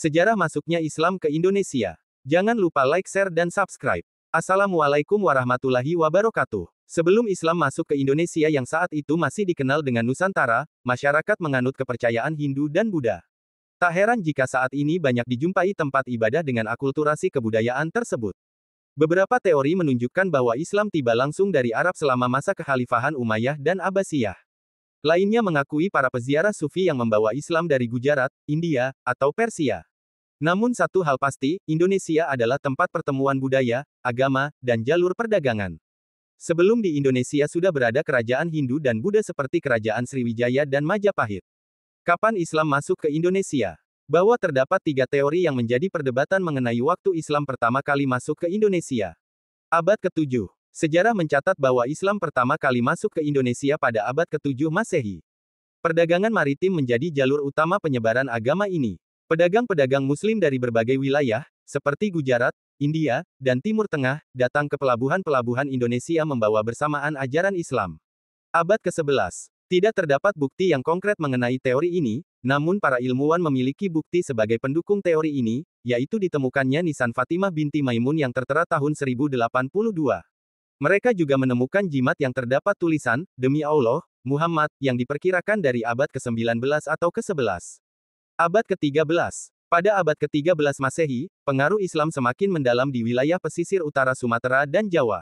Sejarah masuknya Islam ke Indonesia. Jangan lupa like, share, dan subscribe. Assalamualaikum warahmatullahi wabarakatuh. Sebelum Islam masuk ke Indonesia yang saat itu masih dikenal dengan Nusantara, masyarakat menganut kepercayaan Hindu dan Buddha. Tak heran jika saat ini banyak dijumpai tempat ibadah dengan akulturasi kebudayaan tersebut. Beberapa teori menunjukkan bahwa Islam tiba langsung dari Arab selama masa kekhalifahan Umayyah dan Abbasiyah. Lainnya mengakui para peziarah Sufi yang membawa Islam dari Gujarat, India, atau Persia. Namun satu hal pasti, Indonesia adalah tempat pertemuan budaya, agama, dan jalur perdagangan. Sebelum di Indonesia sudah berada kerajaan Hindu dan Buddha seperti kerajaan Sriwijaya dan Majapahit. Kapan Islam masuk ke Indonesia? Bahwa terdapat 3 teori yang menjadi perdebatan mengenai waktu Islam pertama kali masuk ke Indonesia. Abad ke-7. Sejarah mencatat bahwa Islam pertama kali masuk ke Indonesia pada abad ke-7 Masehi. Perdagangan maritim menjadi jalur utama penyebaran agama ini. Pedagang-pedagang Muslim dari berbagai wilayah, seperti Gujarat, India, dan Timur Tengah, datang ke pelabuhan-pelabuhan Indonesia membawa bersamaan ajaran Islam. Abad ke-11. Tidak terdapat bukti yang konkret mengenai teori ini, namun para ilmuwan memiliki bukti sebagai pendukung teori ini, yaitu ditemukannya nisan Fatimah binti Maimun yang tertera tahun 1082. Mereka juga menemukan jimat yang terdapat tulisan, "Demi Allah, Muhammad," yang diperkirakan dari abad ke-19 atau ke-11. Abad ke-13. Pada abad ke-13 Masehi, pengaruh Islam semakin mendalam di wilayah pesisir utara Sumatera dan Jawa.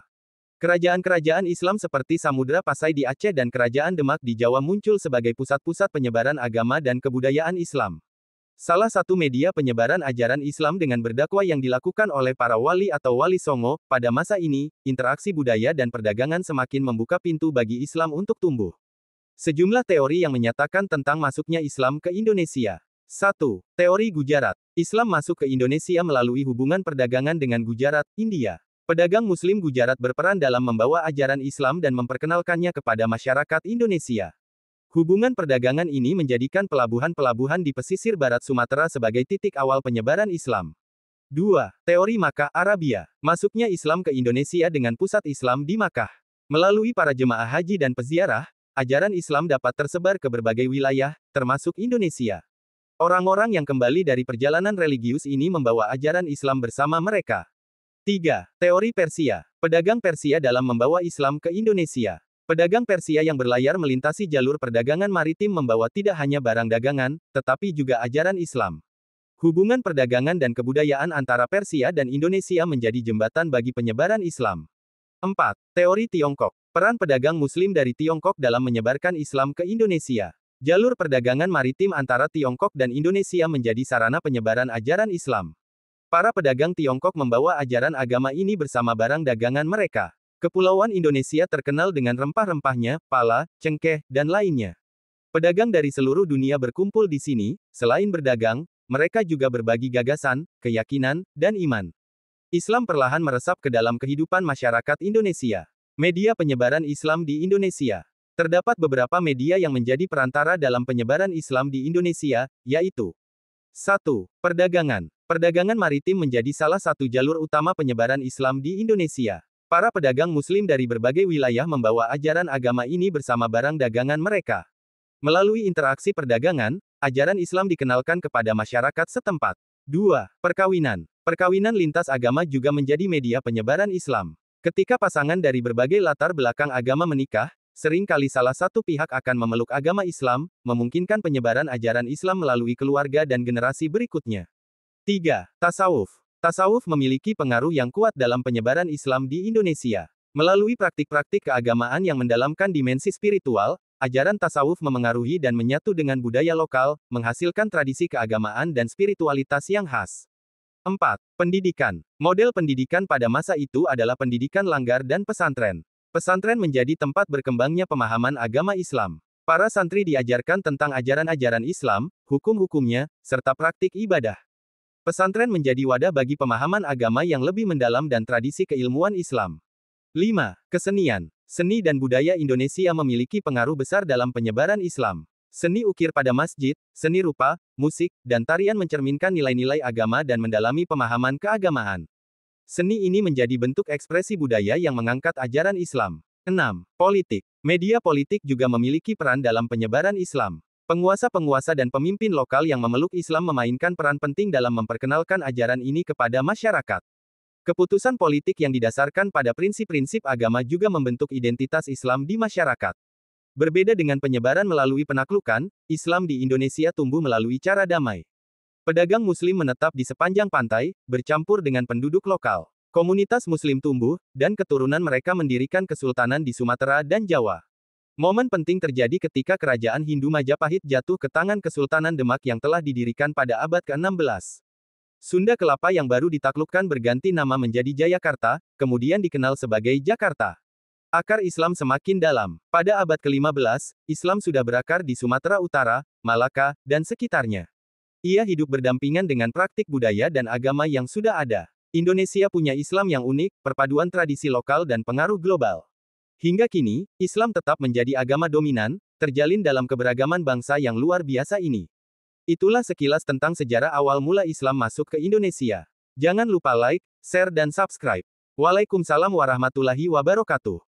Kerajaan-kerajaan Islam seperti Samudra Pasai di Aceh dan Kerajaan Demak di Jawa muncul sebagai pusat-pusat penyebaran agama dan kebudayaan Islam. Salah satu media penyebaran ajaran Islam dengan berdakwah yang dilakukan oleh para wali atau wali songo, pada masa ini, interaksi budaya dan perdagangan semakin membuka pintu bagi Islam untuk tumbuh. Sejumlah teori yang menyatakan tentang masuknya Islam ke Indonesia. 1. Teori Gujarat. Islam masuk ke Indonesia melalui hubungan perdagangan dengan Gujarat, India. Pedagang Muslim Gujarat berperan dalam membawa ajaran Islam dan memperkenalkannya kepada masyarakat Indonesia. Hubungan perdagangan ini menjadikan pelabuhan-pelabuhan di pesisir barat Sumatera sebagai titik awal penyebaran Islam. 2. Teori Makkah, Arabia. Masuknya Islam ke Indonesia dengan pusat Islam di Makkah. Melalui para jemaah haji dan peziarah, ajaran Islam dapat tersebar ke berbagai wilayah, termasuk Indonesia. Orang-orang yang kembali dari perjalanan religius ini membawa ajaran Islam bersama mereka. 3. Teori Persia. Pedagang Persia dalam membawa Islam ke Indonesia. Pedagang Persia yang berlayar melintasi jalur perdagangan maritim membawa tidak hanya barang dagangan, tetapi juga ajaran Islam. Hubungan perdagangan dan kebudayaan antara Persia dan Indonesia menjadi jembatan bagi penyebaran Islam. 4. Teori Tiongkok. Peran pedagang Muslim dari Tiongkok dalam menyebarkan Islam ke Indonesia. Jalur perdagangan maritim antara Tiongkok dan Indonesia menjadi sarana penyebaran ajaran Islam. Para pedagang Tiongkok membawa ajaran agama ini bersama barang dagangan mereka. Kepulauan Indonesia terkenal dengan rempah-rempahnya, pala, cengkeh, dan lainnya. Pedagang dari seluruh dunia berkumpul di sini. Selain berdagang, mereka juga berbagi gagasan, keyakinan, dan iman. Islam perlahan meresap ke dalam kehidupan masyarakat Indonesia. Media penyebaran Islam di Indonesia. Terdapat beberapa media yang menjadi perantara dalam penyebaran Islam di Indonesia, yaitu 1. Perdagangan. Perdagangan maritim menjadi salah satu jalur utama penyebaran Islam di Indonesia. Para pedagang Muslim dari berbagai wilayah membawa ajaran agama ini bersama barang dagangan mereka. Melalui interaksi perdagangan, ajaran Islam dikenalkan kepada masyarakat setempat. 2. Perkawinan. Perkawinan lintas agama juga menjadi media penyebaran Islam. Ketika pasangan dari berbagai latar belakang agama menikah, sering kali salah satu pihak akan memeluk agama Islam, memungkinkan penyebaran ajaran Islam melalui keluarga dan generasi berikutnya. 3. Tasawuf. Tasawuf memiliki pengaruh yang kuat dalam penyebaran Islam di Indonesia. Melalui praktik-praktik keagamaan yang mendalamkan dimensi spiritual, ajaran tasawuf memengaruhi dan menyatu dengan budaya lokal, menghasilkan tradisi keagamaan dan spiritualitas yang khas. 4. Pendidikan. Model pendidikan pada masa itu adalah pendidikan langgar dan pesantren. Pesantren menjadi tempat berkembangnya pemahaman agama Islam. Para santri diajarkan tentang ajaran-ajaran Islam, hukum-hukumnya, serta praktik ibadah. Pesantren menjadi wadah bagi pemahaman agama yang lebih mendalam dan tradisi keilmuan Islam. 5. Kesenian. Seni dan budaya Indonesia memiliki pengaruh besar dalam penyebaran Islam. Seni ukir pada masjid, seni rupa, musik, dan tarian mencerminkan nilai-nilai agama dan mendalami pemahaman keagamaan. Seni ini menjadi bentuk ekspresi budaya yang mengangkat ajaran Islam. 6. Politik. Media politik juga memiliki peran dalam penyebaran Islam. Penguasa-penguasa dan pemimpin lokal yang memeluk Islam memainkan peran penting dalam memperkenalkan ajaran ini kepada masyarakat. Keputusan politik yang didasarkan pada prinsip-prinsip agama juga membentuk identitas Islam di masyarakat. Berbeda dengan penyebaran melalui penaklukan, Islam di Indonesia tumbuh melalui cara damai. Pedagang Muslim menetap di sepanjang pantai, bercampur dengan penduduk lokal. Komunitas Muslim tumbuh, dan keturunan mereka mendirikan kesultanan di Sumatera dan Jawa. Momen penting terjadi ketika kerajaan Hindu Majapahit jatuh ke tangan Kesultanan Demak yang telah didirikan pada abad ke-16. Sunda Kelapa yang baru ditaklukkan berganti nama menjadi Jayakarta, kemudian dikenal sebagai Jakarta. Akar Islam semakin dalam. Pada abad ke-15, Islam sudah berakar di Sumatera Utara, Malaka, dan sekitarnya. Ia hidup berdampingan dengan praktik budaya dan agama yang sudah ada. Indonesia punya Islam yang unik, perpaduan tradisi lokal dan pengaruh global. Hingga kini, Islam tetap menjadi agama dominan, terjalin dalam keberagaman bangsa yang luar biasa ini. Itulah sekilas tentang sejarah awal mula Islam masuk ke Indonesia. Jangan lupa like, share dan subscribe. Waalaikumsalam warahmatullahi wabarakatuh.